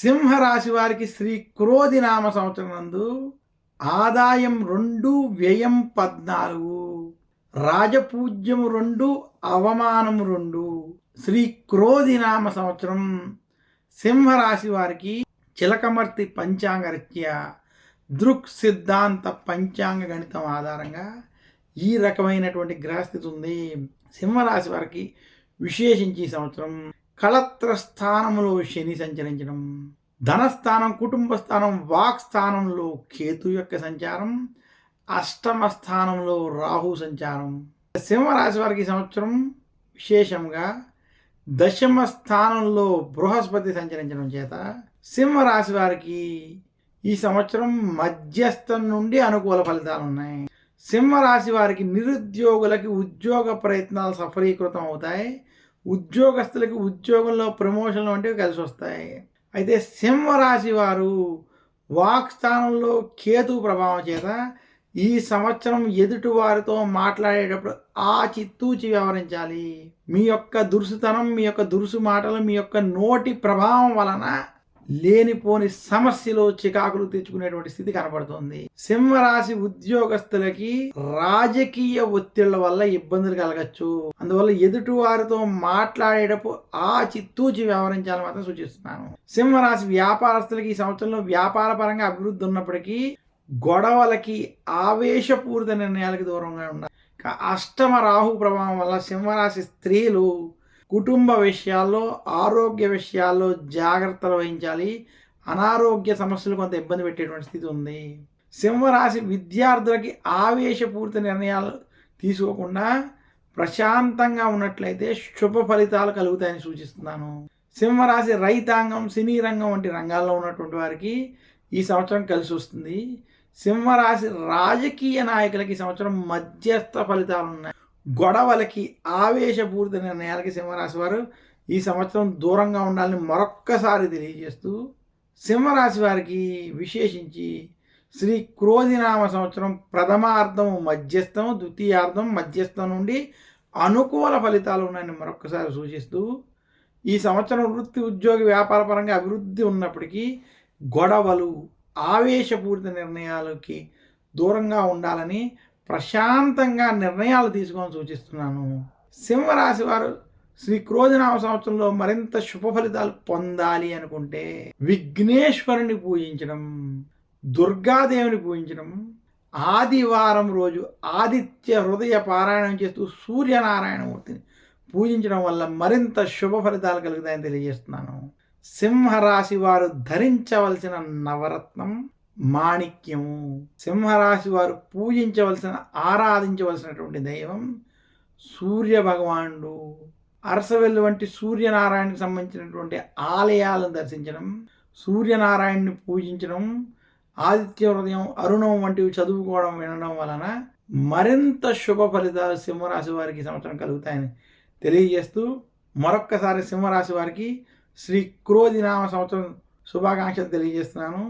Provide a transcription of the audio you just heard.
సింహరాశి వారికి శ్రీ క్రోధి నామ సంవత్సరం నందు ఆదాయం 2, వ్యయం 14, రాజపూజ్యము 2, అవమానము 2. శ్రీ క్రోధి నామ సంవత్సరం సింహరాశి వారికి చిలకమర్తి పంచాంగ రీత్యా దృక్ సిద్ధాంత పంచాంగ గణితం ఆధారంగా ఈ రకమైనటువంటి గ్రహస్థితి ఉంది. సింహరాశి వారికి విశేషించి ఈ సంవత్సరం కళత్ర స్థానంలో శని సంచరించడం, ధనస్థానం, కుటుంబ స్థానం, వాక్ స్థానంలో కేతు యొక్క సంచారం, అష్టమ స్థానంలో రాహు సంచారం. సింహరాశి వారికి సంవత్సరం విశేషంగా దశమ స్థానంలో బృహస్పతి సంచరించడం చేత సింహరాశి వారికి ఈ సంవత్సరం మధ్యస్థం నుండి అనుకూల ఫలితాలు ఉన్నాయి. సింహరాశి వారికి నిరుద్యోగులకి ఉద్యోగ ప్రయత్నాలు సఫలీకృతం అవుతాయి. ఉద్యోగస్తులకి ఉద్యోగంలో ప్రమోషన్లు వంటివి కలిసి వస్తాయి. అయితే సింహరాశి వారు వాక్ స్థానంలో కేతు ప్రభావం చేత ఈ సంవత్సరం ఎదుటి వారితో మాట్లాడేటప్పుడు ఆచితూచి వ్యవహరించాలి. మీ యొక్క దురుసుతనం, మీ యొక్క దురుసు మాటలు, మీ యొక్క నోటి ప్రభావం వలన లేనిపోని సమస్యలు, చికాకులు తెచ్చుకునేటువంటి స్థితి కనబడుతుంది. సింహరాశి ఉద్యోగస్తులకి రాజకీయ ఒత్తిళ్ల వల్ల ఇబ్బందులు కలగచ్చు. అందువల్ల ఎదుటి వారితో మాట్లాడేటప్పుడు ఆచితూచి వ్యవహరించాలని మాత్రం సూచిస్తున్నాను. సింహరాశి వ్యాపారస్తులకి ఈ సంవత్సరంలో వ్యాపార పరంగా అభివృద్ధి ఉన్నప్పటికీ గొడవలకి, ఆవేశపూరిత నిర్ణయాలకి దూరంగా ఉండాలి. అష్టమ రాహు ప్రభావం వల్ల సింహరాశి స్త్రీలు కుటుంబ విషయాల్లో, ఆరోగ్య విషయాల్లో జాగ్రత్తలు వహించాలి. అనారోగ్య సమస్యలు కొంత ఇబ్బంది పెట్టేటువంటి స్థితి ఉంది. సింహరాశి విద్యార్థులకి ఆవేశపూరిత నిర్ణయాలు తీసుకోకుండా ప్రశాంతంగా ఉన్నట్లయితే శుభ ఫలితాలు కలుగుతాయని సూచిస్తున్నాను. సింహరాశి రైతాంగం, సినీ రంగం వంటి రంగాల్లో ఉన్నటువంటి వారికి ఈ సంవత్సరం కలిసి వస్తుంది. సింహరాశి రాజకీయ నాయకులకి ఈ సంవత్సరం మధ్యస్థ ఫలితాలు ఉన్నాయి. గొడవలకి, ఆవేశపూరిత నిర్ణయాలకి సింహరాశి వారు ఈ సంవత్సరం దూరంగా ఉండాలని మరొక్కసారి తెలియజేస్తూ, సింహరాశి వారికి విశేషించి శ్రీ క్రోధినామ సంవత్సరం ప్రథమార్థం మధ్యస్థం, ద్వితీయార్థం మధ్యస్థం నుండి అనుకూల ఫలితాలు ఉన్నాయని మరొక్కసారి సూచిస్తూ, ఈ సంవత్సరం వృత్తి, ఉద్యోగ, వ్యాపార పరంగా అభివృద్ధి ఉన్నప్పటికీ గొడవలు, ఆవేశపూరిత నిర్ణయాలకి దూరంగా ఉండాలని ప్రశాంతంగా నిర్ణయాలు తీసుకోవాలని సూచిస్తున్నాను. సింహరాశి వారు శ్రీ క్రోధినామ సంవత్సరంలో మరింత శుభ ఫలితాలు పొందాలి అనుకుంటే విఘ్నేశ్వరుని పూజించడం, దుర్గాదేవిని పూజించడం, ఆదివారం రోజు ఆదిత్య హృదయ పారాయణం చేస్తూ సూర్యనారాయణమూర్తిని పూజించడం వల్ల మరింత శుభ ఫలితాలు కలుగుతాయని తెలియజేస్తున్నాను. సింహరాశి వారు ధరించవలసిన నవరత్నం మాణిక్యము. సింహరాశి వారు పూజించవలసిన, ఆరాధించవలసినటువంటి దైవం సూర్య భగవానుడు. అరసవెల్లి వంటి సూర్యనారాయణకి సంబంధించినటువంటి ఆలయాలను దర్శించడం, సూర్యనారాయణని పూజించడం, ఆదిత్య హృదయం, అరుణం వంటివి చదువుకోవడం, వినడం వలన మరింత శుభ ఫలితాలు సింహరాశి వారికి సంవత్సరం కలుగుతాయని తెలియజేస్తూ, మరొక్కసారి సింహరాశి వారికి శ్రీ క్రోధినామ సంవత్సరం శుభాకాంక్షలు తెలియజేస్తున్నాను.